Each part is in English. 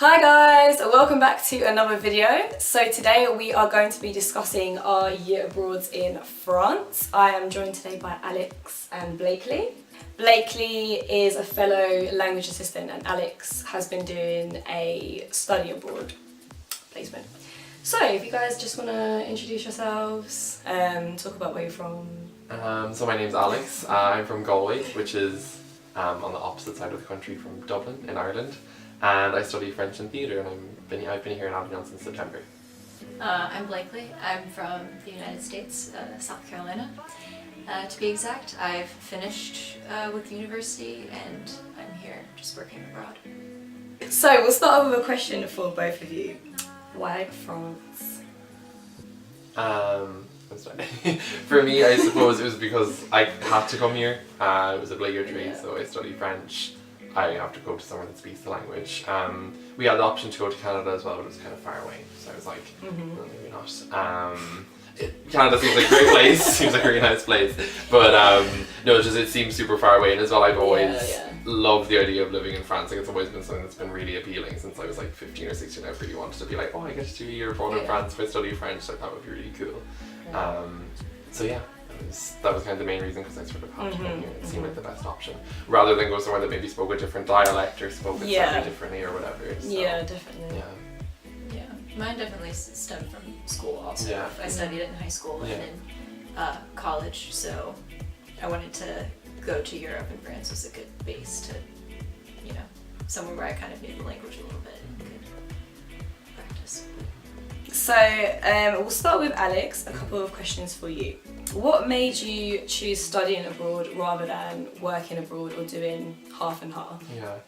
Hi guys, welcome back to another video. So today we are going to be discussing our year abroads in France. I am joined today by Alex and Blakley. Blakley is a fellow language assistant and Alex has been doing a study abroad placement. So if you guys just want to introduce yourselves, talk about where you're from. So my name's Alex. I'm from Galway, which is on the opposite side of the country from Dublin in Ireland. And I study French and theatre, and I've been here in Avignon since September. I'm Blakley. I'm from the United States, South Carolina. To be exact, I've finished with university and I'm here just working abroad. So we'll start off with a question for both of you. Why France? I'm sorry. For me, I suppose it was because I had to come here. It was obligatory, so I studied French. I have to go to somewhere that speaks the language. We had the option to go to Canada as well, but it was kind of far away, so I was like, well, maybe not. Canada seems like a great place, seems like a really nice place, but no, it seems super far away, and as well I've always loved the idea of living in France. Like, it's always been something that's been really appealing since I was like 15 or 16. I've really wanted to be like, oh, I get to do a year abroad in France if I study French, like that would be really cool. So yeah. That was kind of the main reason, because I sort of had to come here. It seemed like the best option, rather than go somewhere that maybe spoke a different dialect or spoke it slightly differently or whatever. So, yeah, definitely. Yeah, mine definitely stemmed from school also. Yeah. I studied it in high school and in college, so I wanted to go to Europe, and France was a good base to, somewhere where I kind of knew the language a little bit and could practice. So we'll start with Alex. A couple of questions for you. What made you choose studying abroad rather than working abroad or doing half and half? Yeah.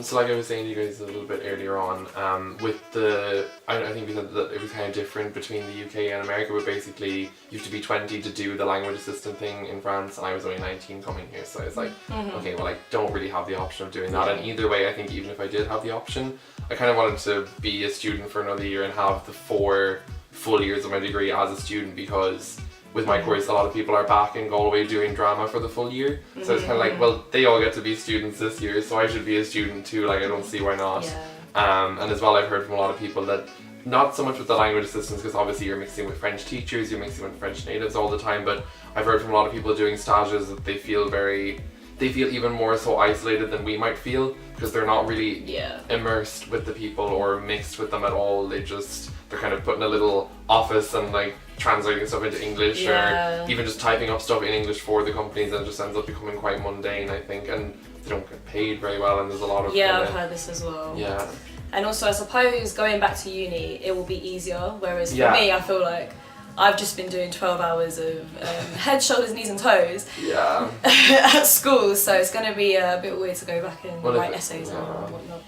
So like I was saying to you guys a little bit earlier on, I think we said that it was kind of different between the UK and America, but basically you have to be 20 to do the language assistant thing in France, and I was only 19 coming here, so I was like, okay, well, I don't really have the option of doing that, and either way, I think even if I did have the option, I kind of wanted to be a student for another year and have the 4 full years of my degree as a student, because with my course, a lot of people are back in Galway doing drama for the full year. So it's kind of like, well, they all get to be students this year, so I should be a student too. Like, I don't see why not. And as well, I've heard from a lot of people that not so much with the language assistants, because obviously you're mixing with French teachers, you're mixing with French natives all the time, but I've heard from a lot of people doing stages that they feel even more so isolated than we might feel, because they're not really immersed with the people or mixed with them at all. They're kind of put in a little office and like translating stuff into English or even just typing up stuff in English for the companies, and it just ends up becoming quite mundane, I think, and they don't get paid very well, and there's a lot of I've heard this as well. And also I suppose going back to uni it will be easier, whereas for me I feel like I've just been doing 12 hours of head, shoulders, knees and toes at school, so it's going to be a bit weird to go back and write essays and whatnot.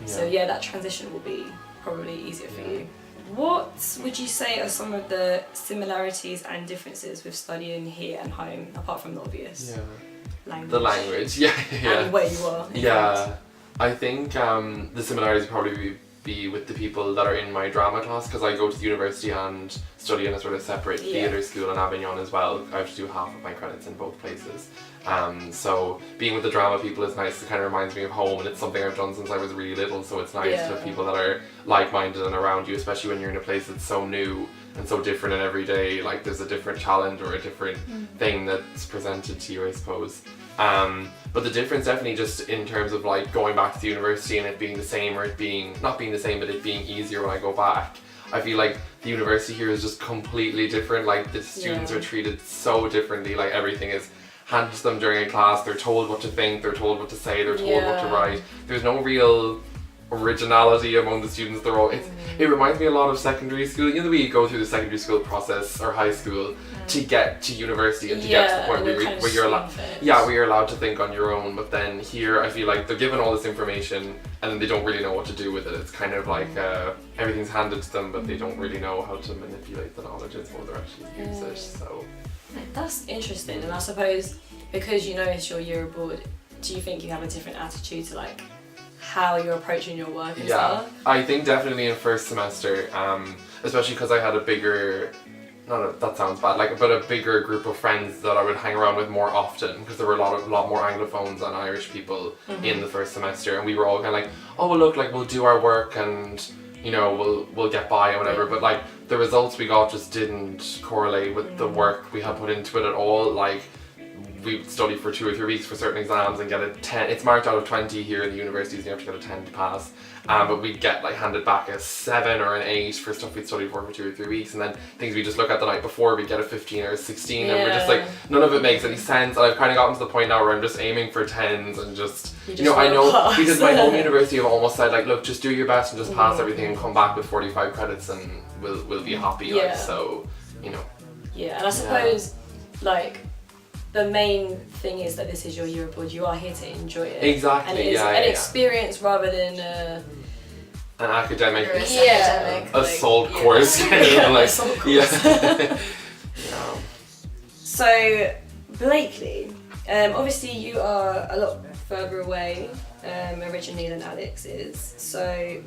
So that transition will be probably easier for you. What would you say are some of the similarities and differences with studying here and home, apart from the obvious? Language. The language, and where you are. I think the similarities probably be with the people that are in my drama class, because I go to the university and study in a sort of separate theatre school in Avignon as well. I have to do half of my credits in both places. So being with the drama people is nice. It kind of reminds me of home, and it's something I've done since I was really little, so it's nice to have people that are like-minded and around you, especially when you're in a place that's so new and so different, and every day like there's a different challenge or a different thing that's presented to you, I suppose. But the difference definitely just in terms of like going back to the university and it being the same, or it being not being the same but it being easier when I go back. I feel like the university here is just completely different. Like, the students are treated so differently. Like, everything is handed to them during a class. They're told what to think, they're told what to say, they're told what to write. There's no real originality among the students. They're all it reminds me a lot of secondary school. You know, the way you go through the secondary school process or high school to get to university and to get to the point where you're allowed where you're allowed to think on your own. But then here I feel like they're given all this information and then they don't really know what to do with it. It's kind of like everything's handed to them, but they don't really know how to manipulate the knowledge and how they're actually use it. So that's interesting. And I suppose because you know it's your year abroad, do you think you have a different attitude to like how you're approaching your work and stuff? I think definitely in first semester, especially because I had a bigger that sounds bad, like, but a bigger group of friends that I would hang around with more often, because there were a lot more Anglophones and Irish people in the first semester, and we were all kind of like, oh well, look, like, we'll do our work and, you know, we'll get by and whatever, but like the results we got just didn't correlate with the work we had put into it at all. Like, we study for 2 or 3 weeks for certain exams and get a 10. It's marked out of 20 here in the universities, and you have to get a 10 to pass. But we get like handed back a 7 or an 8 for stuff we'd studied for 2 or 3 weeks, and then things we just look at the night before, we get a 15 or a 16, and we're just like, none of it makes any sense. And I've kind of gotten to the point now where I'm just aiming for 10s and just you know, I know pass. Because my home university have almost said like, look, just do your best and just pass everything and come back with 45 credits and we'll be happy. Like, so, you know. Yeah, and I suppose like the main thing is that this is your year abroad. You are here to enjoy it. Exactly. And it's an experience rather than an academic assault course. Assault course. Yeah. So, Blakley, obviously you are a lot further away originally than Alex is. So,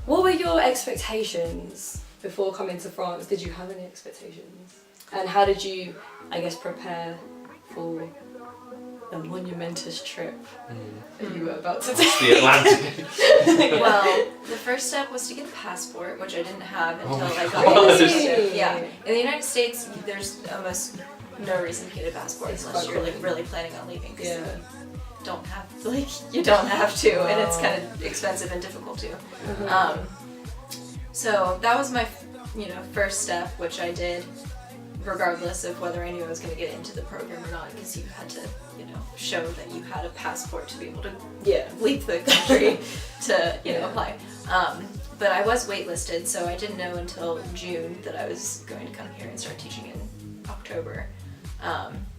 what were your expectations before coming to France? Did you have any expectations? And how did you, I guess, prepare for the monumentous trip that you were about to take? The Atlantic. Well, the first step was to get a passport, which I didn't have until I got here. Yeah. In the United States, there's almost no reason to get a passport unless you're like really planning on leaving. You don't have to, and it's kind of expensive and difficult too. So that was my, first step, which I did, regardless of whether I knew I was going to get into the program or not, because you had to, show that you had a passport to be able to leave the country to, apply. But I was waitlisted, so I didn't know until June that I was going to come here and start teaching in October.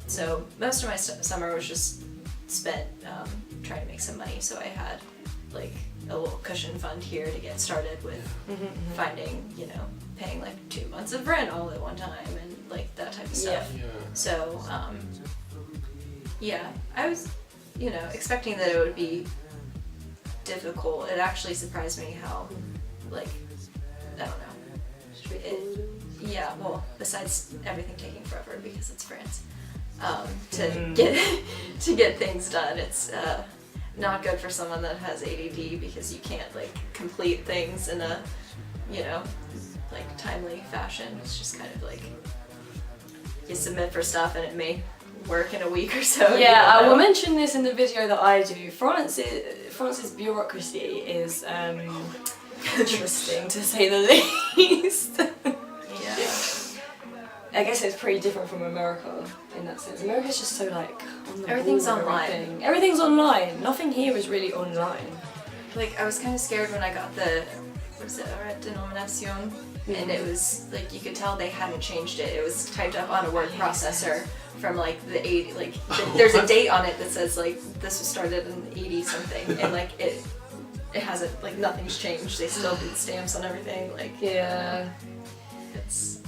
So most of my summer was just spent trying to make some money, so I had like a little cushion fund here to get started with finding, paying like 2 months of rent all at one time and like that type of stuff. Yeah. So, I was, expecting that it would be difficult. It actually surprised me how, like, I don't know. Well, besides everything taking forever because it's France, to get things done, it's not good for someone that has ADD because you can't like complete things in a, like timely fashion. It's just kind of like you submit for stuff and it may work in a week or so. Yeah, I will mention this in the video that I do. France's bureaucracy is interesting to say the least. I guess it's pretty different from America in that sense. America's just so like on the everything's ball online. Everything's online. Nothing here is really online. Like I was kind of scared when I got the denomination, and it was like you could tell they hadn't changed it. It was typed up on a word processor from like the 80, like there's a date on it that says like this was started in 80 something, and like it hasn't, like nothing's changed. They still did stamps on everything. Like it's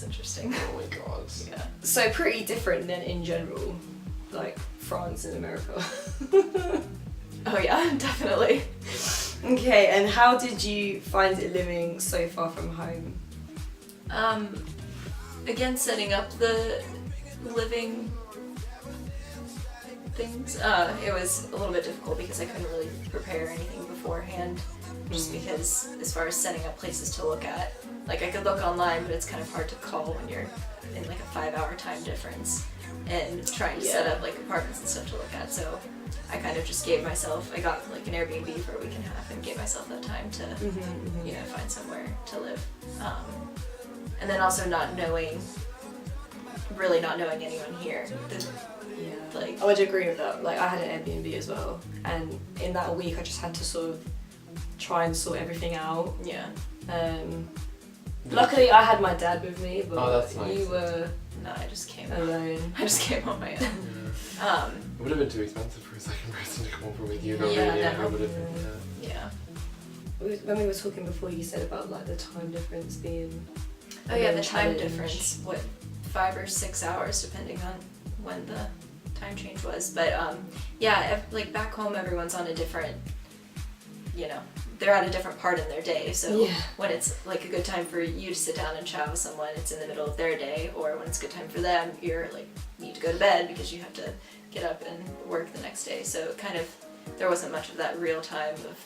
interesting. Oh my god. Yeah. So pretty different than in general, like France and America. Oh yeah, definitely. Okay, and how did you find it living so far from home? Again, setting up the living things. It was a little bit difficult because I couldn't really prepare anything beforehand, just because as far as setting up places to look at, like I could look online, but it's kind of hard to call when you're in like a 5-hour time difference and trying to set up like apartments and stuff to look at. So I kind of just gave myself, I got like an Airbnb for a week and a half and gave myself that time to, find somewhere to live. And then also not knowing anyone here. I would agree with that. Like I had an Airbnb as well, and in that week I just had to sort of try and sort everything out. Luckily I had my dad with me, but that's nice. You were I just came alone. I just came on my own. It would have been too expensive for a second person to come over with you though. When we were talking before, you said about like the time difference being the time difference, 5 or 6 hours depending on when the time change was, but like back home everyone's on a different they're at a different part in their day. So when it's like a good time for you to sit down and chat with someone, it's in the middle of their day. Or when it's a good time for them, you're like, need to go to bed because you have to get up and work the next day. So kind of, there wasn't much of that real time of,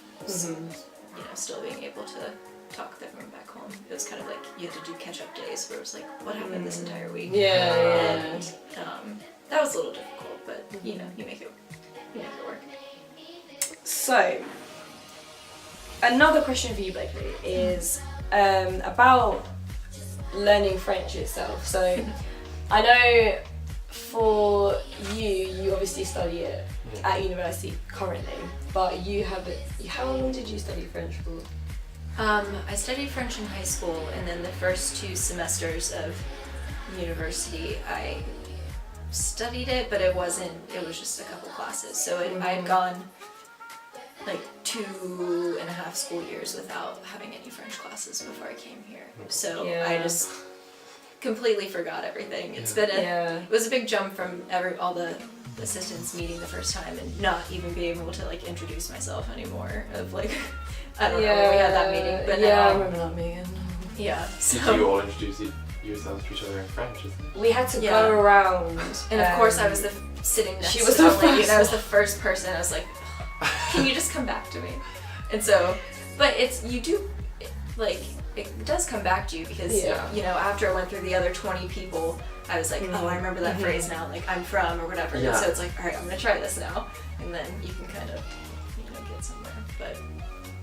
still being able to talk with everyone back home. It was kind of like you had to do catch-up days where it was like, what happened this entire week? And that was a little difficult, but you make it work. So, another question for you, Blakley, is about learning French itself. So, I know for you obviously study it at university currently, but how long did you study French for? I studied French in high school, and then the first 2 semesters of university I studied it, but it was just a couple classes. So I had gone like 2.5 school years without having any French classes before I came here. So I just completely forgot everything. It's been it was a big jump from all the assistants meeting the first time and not even being able to like introduce myself anymore. Of like, I don't know when we had that meeting, but I remember that meeting. Yeah. So. Did you all introduce yourselves to each other in French? Isn't it? We had to go around, and of course I was sitting next to the lady, and I was the first person. I was like, can you just come back to me? And so, but it does come back to you because after I went through the other 20 people, I was like, oh, I remember that phrase now, like I'm from or whatever. And so it's like, all right, I'm gonna try this now, and then you can kind of get somewhere. But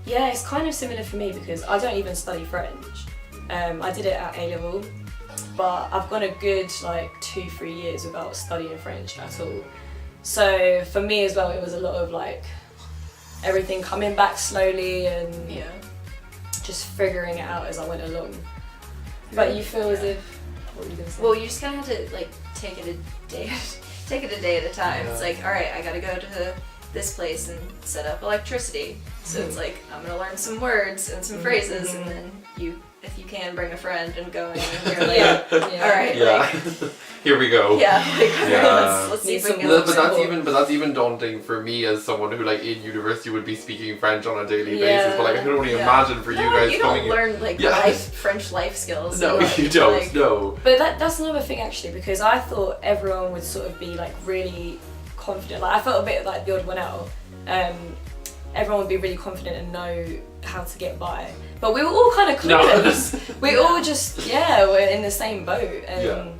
yeah, it's kind of similar for me because I don't even study French. I did it at A-level, but I've gone a good 2-3 years without studying French at all. So for me as well, it was a lot of everything coming back slowly and just figuring it out as I went along. But you feel as if, what were you gonna say? Well, you just kind of have to take it a day at a time. It's like, all right, I gotta go to this place and set up electricity. So it's like, I'm gonna learn some words and some phrases, and then if you can, bring a friend and go in and you're like, all right, here we go. Let's see if we can but that's even daunting for me as someone who in university would be speaking French on a daily basis. But I can only imagine for you guys coming. You don't learn French life skills. No, you don't. No. But that's another thing actually, because I thought everyone would sort of be really confident. I felt a bit like the odd one out. Everyone would be really confident and know how to get by. But we were all kind of clueless. We all just, we're in the same boat. And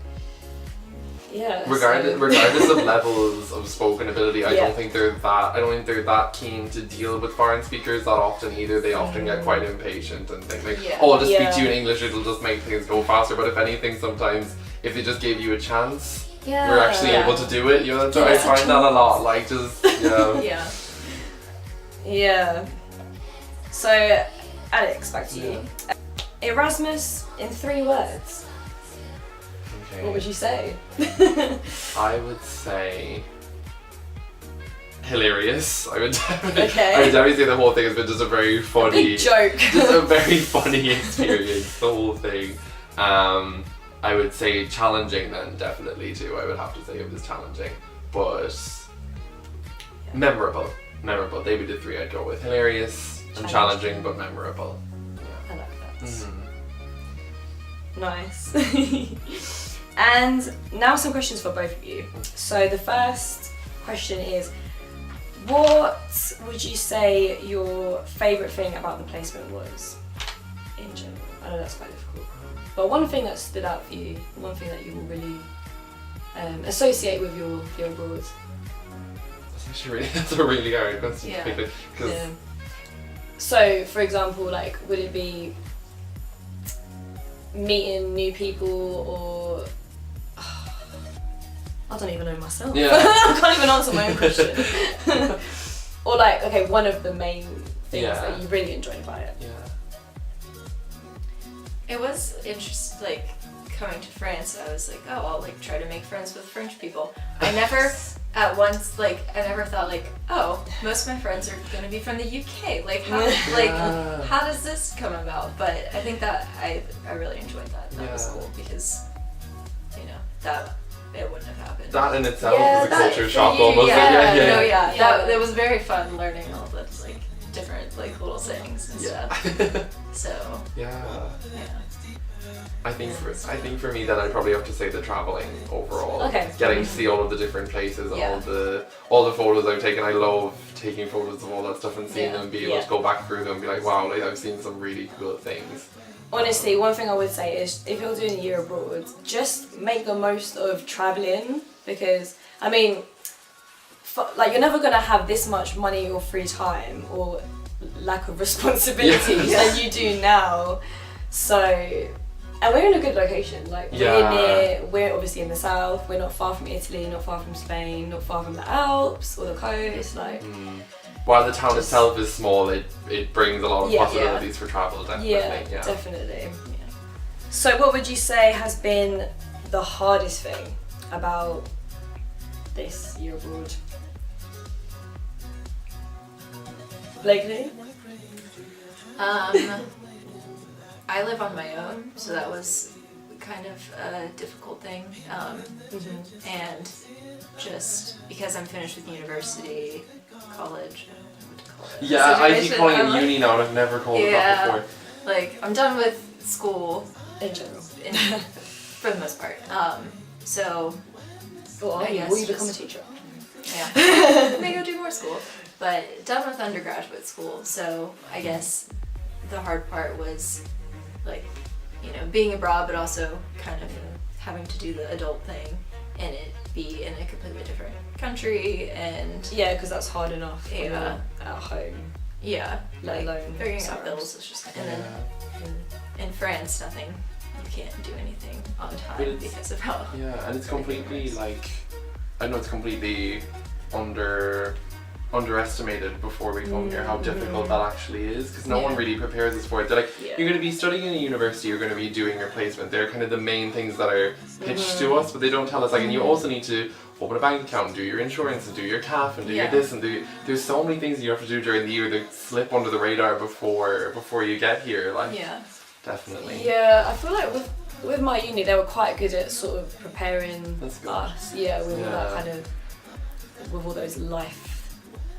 regardless of levels of spoken ability, I don't think they're that keen to deal with foreign speakers that often either. They often get quite impatient and think I'll just speak to you in English, it'll just make things go faster. But if anything, sometimes if they just gave you a chance, we're actually able to do it. I find that a lot. So, Alex, back to you. Erasmus in 3 words. Okay. What would you say? I would say hilarious. I would definitely say the whole thing has been just a very funny, big joke. Just a very funny experience. The whole thing. I would say challenging then, definitely too. I would have to say it was challenging, but memorable. They would be the 3 I'd go with. Hilarious and challenging, but memorable. I like that. Nice. And now some questions for both of you. So the first question is, what would you say your favourite thing about the placement was in general? I know that's quite difficult. But one thing that stood out for you, one thing that you will really associate with your abroad. That's a really hard question to pick. So, for example, would it be meeting new people, or I don't even know myself. I can't even answer my own question. Or one of the main things that you really enjoyed about it. It was interesting, coming to France. I was like, oh, I'll try to make friends with French people. I never, at once, I never thought oh, most of my friends are gonna be from the UK. How does this come about? But I think that I really enjoyed that. That was cool because, that it wouldn't have happened. That in itself is a culture shock almost. That it was very fun learning all the different like little sayings and stuff. So yeah. I think for me then I'd probably have to say the traveling overall. Okay. Getting to see all of the different places and all the photos I've taken. I love taking photos of all that stuff and seeing them, be able to go back through them and be like, wow, like I've seen some really cool things. Honestly, one thing I would say is if you're doing a year abroad, just make the most of travelling, because I mean, like you're never gonna have this much money or free time or lack of responsibilities than you do now. So, and we're in a good location. Like we're obviously in the south. We're not far from Italy, not far from Spain, not far from the Alps or the coast. Like, while the town itself is small, it brings a lot of possibilities for travel. Definitely. Yeah, definitely. Yeah. So, what would you say has been the hardest thing about this year abroad? Blakley? I live on my own, so that was kind of a difficult thing. And just because I'm finished with university, college, I don't know what to call it. Yeah, I keep calling it uni now, and I've never called it that before. Like, I'm done with school. In general. For the most part. So, I guess will you become a teacher? Yeah. Maybe go do more school. But done with undergraduate school, so I guess the hard part was, like, you know, being abroad, but also kind of having to do the adult thing and it be in a completely different country and... Yeah, because that's hard enough when you're at home. Yeah. Let alone figuring out bills is just... And then in France, nothing... You can't do anything on time because of how... Yeah, and it's completely, like... I know it's completely underestimated before we come here how difficult that actually is, because no one really prepares us for it. They're like, you're going to be studying in a university, you're going to be doing your placement. They're kind of the main things that are pitched to us, but they don't tell us, like, and you also need to open a bank account and do your insurance and do your CAF and do your this and do... There's so many things you have to do during the year that slip under the radar before you get here, like, definitely. Yeah, I feel like with my uni, they were quite good at sort of preparing us, with all that kind of, with all those life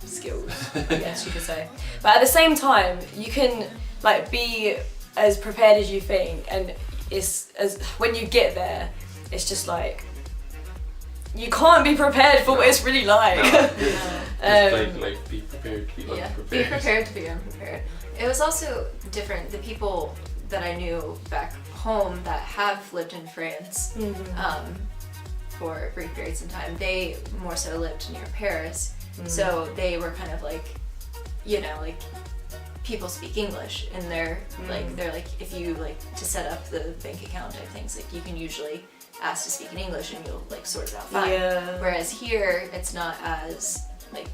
skills, I guess you could say. But at the same time, you can like be as prepared as you think, and it's as when you get there, it's just like you can't be prepared for what it's really like. Like be prepared to be unprepared. Be prepared to be unprepared. It was also different. The people that I knew back home that have lived in France for brief periods of time, they more so lived near Paris. So they were kind of like, you know, like people speak English and they're like if you like to set up the bank account type things, like you can usually ask to speak in English and you'll like sort it out fine. Whereas here it's not as like,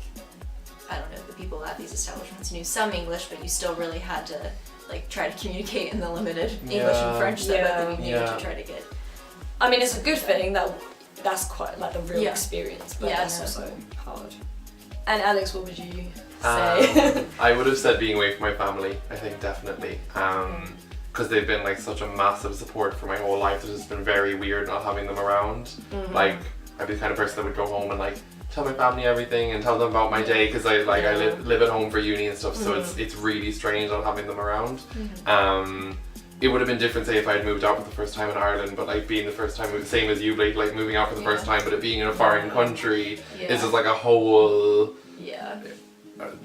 I don't know, the people at these establishments knew some English, but you still really had to like try to communicate in the limited English and French that we knew to try to get. I mean, it's a good thing that's quite like the real experience, but that's also hard. And Alex, what would you say? I would have said being away from my family, I think, definitely. Because they've been like such a massive support for my whole life. It's just been very weird not having them around. Like, I'd be the kind of person that would go home and like tell my family everything and tell them about my day, because I live at home for uni and stuff, so it's really strange not having them around. It would have been different, say, if I had moved out for the first time in Ireland, but like being the first time, same as you, Blake, like moving out for the first time, but it being in a foreign country is just like a whole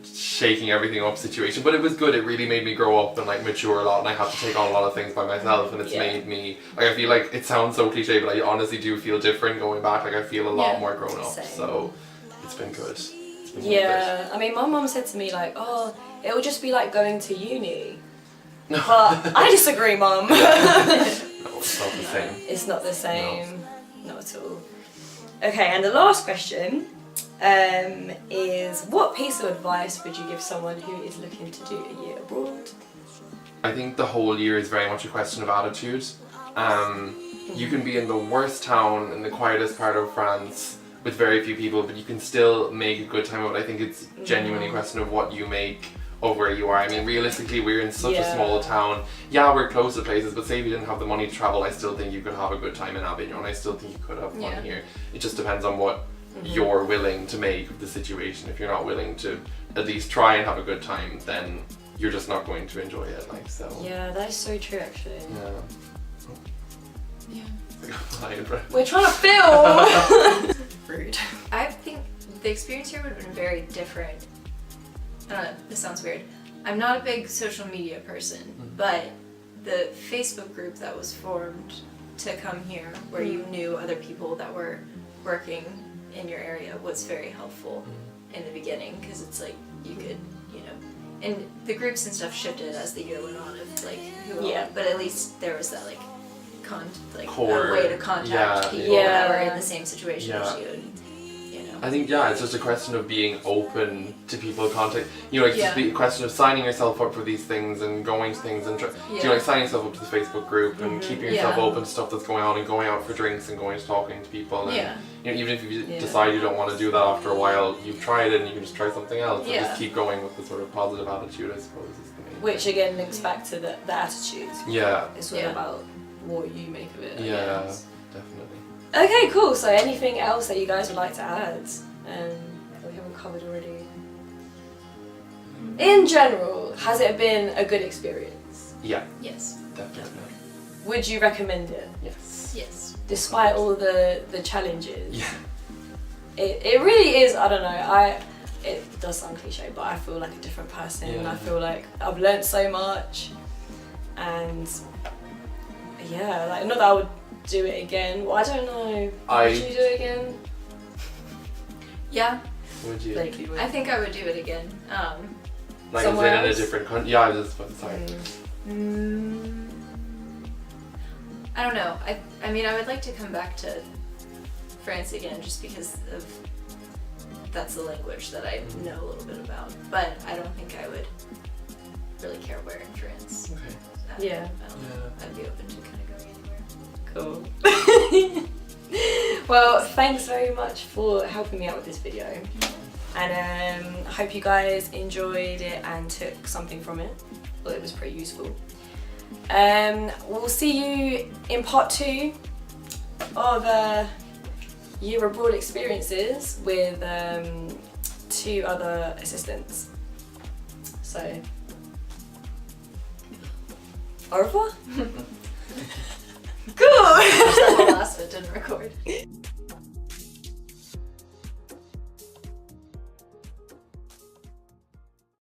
shaking everything up situation. But it was good. It really made me grow up and like mature a lot, and I had to take on a lot of things by myself, and it's made me like, I feel like it sounds so cliche, but I honestly do feel different going back. Like I feel a lot more grown up. Same. So it's been good. I mean, my mum said to me like, oh, it'll just be like going to uni. But I disagree, Mum. No, it's not the same. It's not the same. No. Not at all. Okay, and the last question is, what piece of advice would you give someone who is looking to do a year abroad? I think the whole year is very much a question of attitude. You can be in the worst town in the quietest part of France with very few people, but you can still make a good time of it. I think it's genuinely a question of what you make of where you are. I mean, realistically, we're in such a small town. Yeah, we're close to places, but say if you didn't have the money to travel, I still think you could have a good time in Avignon. I still think you could have fun here. It just depends on what you're willing to make of the situation. If you're not willing to at least try and have a good time, then you're just not going to enjoy it. Like, so. Yeah, that is so true, actually. Yeah. We're trying to film. Rude. I think the experience here would have been very different. I don't know, this sounds weird. I'm not a big social media person, but the Facebook group that was formed to come here, where you knew other people that were working in your area, was very helpful in the beginning, because it's like you could, you know, and the groups and stuff shifted as the year went on of like who but at least there was that like core, a way to contact people that were in the same situation as you. And, you know. I think it's just a question of being open to people contact. You know, like just be a question of signing yourself up for these things and going to things and you know, like signing yourself up to the Facebook group and keeping yourself open to stuff that's going on and going out for drinks and going to talking to people. And, you know, even if you decide you don't want to do that after a while, you've tried it and you can just try something else and just keep going with the sort of positive attitude, I suppose, is the main. Which again links back to the attitude. Yeah. It's all about what you make of it. Definitely. Okay, cool. So anything else that you guys would like to add that we haven't covered already? In general, has it been a good experience? Yeah. Yes. Definitely. Would you recommend it? Yes. Yes. Despite all the challenges? Yeah. It really is, I don't know, it does sound cliche, but I feel like a different person. Yeah. I feel like I've learnt so much, and like, not that I would do it again. Well, I don't know. Would you do it again? Yeah. Would you? Blakely would. I think I would do it again. Like, is it in a different country? Yeah, I was just about to say. I don't know. I mean, I would like to come back to France again, just because of that's the language that I know a little bit about. But I don't think I would really care where in France. Okay. I'd be open to kind of going anywhere. Cool. Well, thanks very much for helping me out with this video, and I hope you guys enjoyed it and took something from it. Well, it was pretty useful. We'll see you in part 2 of year abroad experiences with 2 other assistants. So, au revoir. Cool. That lasted.